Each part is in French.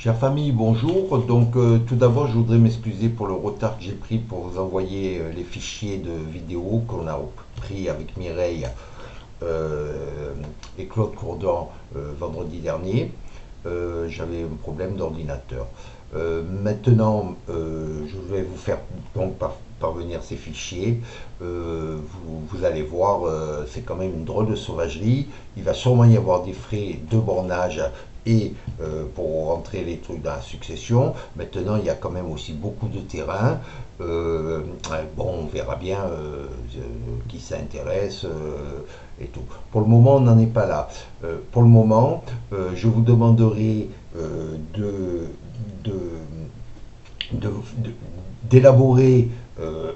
Chère famille, bonjour. Donc, tout d'abord, je voudrais m'excuser pour le retard que j'ai pris pour vous envoyer les fichiers de vidéos qu'on a pris avec Mireille euh, et Claude Courdan vendredi dernier. J'avais un problème d'ordinateur. Maintenant, je vais vous faire donc parvenir ces fichiers. Vous allez voir, c'est quand même une drôle de sauvagerie. Il va sûrement y avoir des frais de bornage et pour rentrer les trucs dans la succession. Maintenant, il y a quand même aussi beaucoup de terrain. Bon, on verra bien qui s'intéresse et tout. Pour le moment, on n'en est pas là. Pour le moment, je vous demanderai de, de, d'élaborer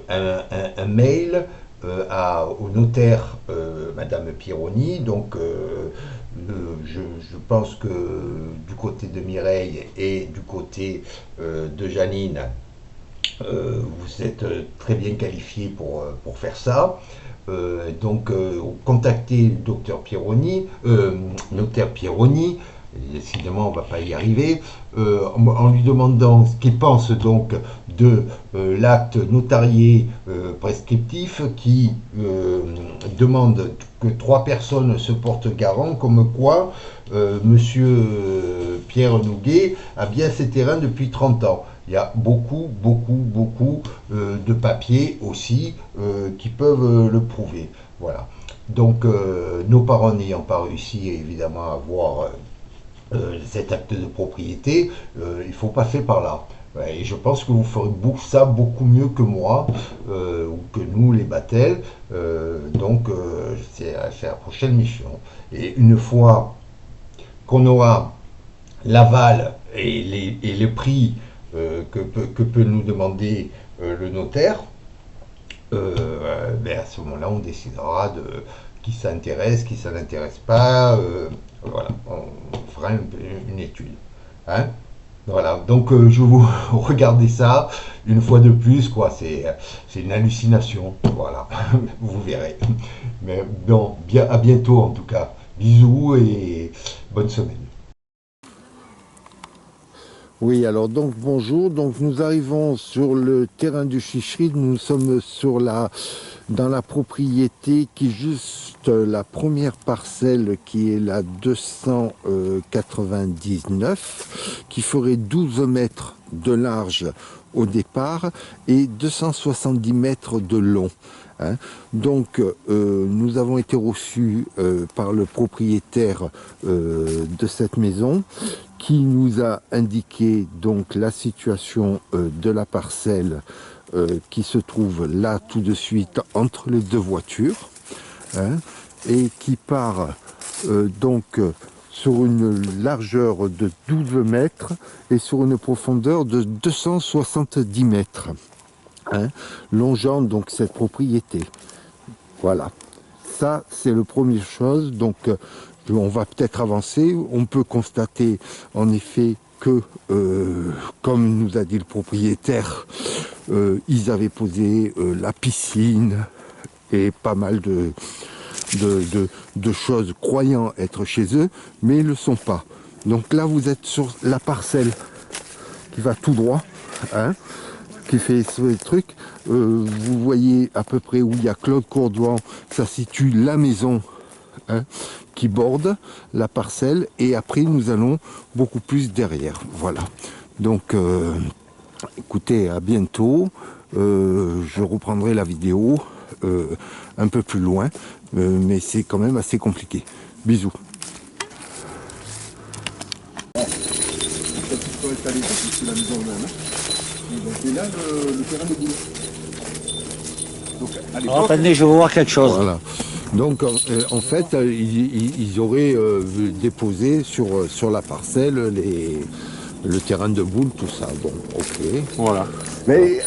un mail au notaire Madame Pieroni. Donc, je pense que du côté de Mireille et du côté de Janine, vous êtes très bien qualifiés pour faire ça. Donc, contactez le docteur Pieroni, notaire Pieroni. Décidément, on ne va pas y arriver, en lui demandant ce qu'il pense donc de l'acte notarié prescriptif qui demande que trois personnes se portent garant, comme quoi Monsieur Pierre Nouguet a bien ses terrains depuis 30 ans. Il y a beaucoup de papiers aussi qui peuvent le prouver. Voilà. Donc, nos parents n'ayant pas réussi évidemment à avoir cet acte de propriété, il faut passer par là. Ouais, et je pense que vous ferez ça beaucoup mieux que moi, ou que nous les Battels. Donc, c'est la prochaine mission. Et une fois qu'on aura l'aval et les prix que peut nous demander le notaire, ben à ce moment-là, on décidera de qui s'intéresse, qui ça n'intéresse pas. Voilà, on fera une étude. Hein. Voilà, donc je vous regardez ça une fois de plus, quoi. C'est une hallucination. Voilà, vous verrez. Mais bon, bien, à bientôt en tout cas. Bisous et bonne semaine. Oui, alors donc bonjour, donc nous arrivons sur le terrain du Chichery, nous sommes dans la propriété qui est juste la première parcelle qui est la 299, qui ferait 12 mètres de large au départ et 270 mètres de long. Hein. Donc nous avons été reçus par le propriétaire de cette maison qui nous a indiqué donc la situation de la parcelle qui se trouve là tout de suite entre les deux voitures, hein, et qui part donc sur une largeur de 12 mètres et sur une profondeur de 270 mètres, hein, longeant donc cette propriété. Voilà, ça c'est la première chose. Donc on va peut-être avancer. On peut constater en effet que, comme nous a dit le propriétaire, ils avaient posé la piscine et pas mal de choses croyant être chez eux, mais ils ne le sont pas. Donc là, vous êtes sur la parcelle qui va tout droit, hein, qui fait ce truc. Vous voyez à peu près où il y a Claude Courdoin, ça situe la maison, hein, qui borde la parcelle, et après nous allons beaucoup plus derrière. Voilà. Donc écoutez, à bientôt. Je reprendrai la vidéo un peu plus loin, mais c'est quand même assez compliqué. Bisous. Alors, attendez, je vais voir quelque chose. Voilà. Donc en fait, ils auraient déposé sur la parcelle le terrain de boule, tout ça. Bon, ok. Voilà. Mais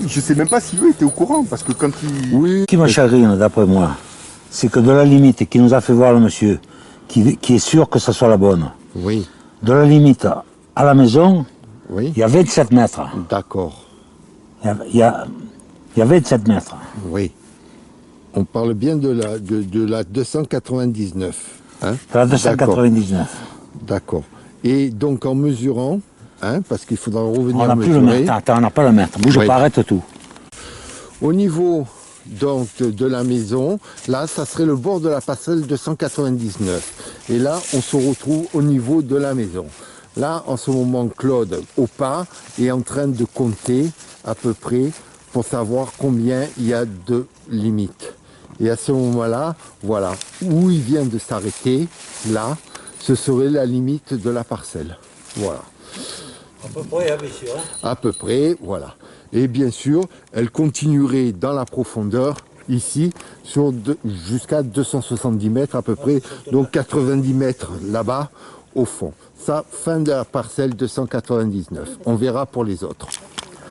je sais même pas si eux étaient au courant, parce que quand ils... Oui. Ce qui me chagrine, d'après moi, c'est que de la limite qui nous a fait voir le monsieur, qui est sûr que ça soit la bonne, Oui. de la limite à la maison, Oui. il y a 27 mètres. D'accord. Il y a 27 mètres. Oui. On parle bien de la 299. Hein? C'est la 299. D'accord. Et donc en mesurant, hein, parce qu'il faudra revenir On n'a plus mesurer. le mètre, attends, on n'a pas le mètre. Bouge Oui. pas, arrête tout. Au niveau donc de la maison, là, ça serait le bord de la parcelle 299. Et là, on se retrouve au niveau de la maison. Là, en ce moment, Claude, au pas, est en train de compter à peu près pour savoir combien il y a de limites. Et à ce moment-là, voilà, où il vient de s'arrêter, là, ce serait la limite de la parcelle. Voilà. À peu près, hein, bien sûr. À peu près, voilà. Et bien sûr, elle continuerait dans la profondeur, ici, jusqu'à 270 mètres à peu près, donc 90 mètres là-bas, au fond. Ça, fin de la parcelle 299. On verra pour les autres.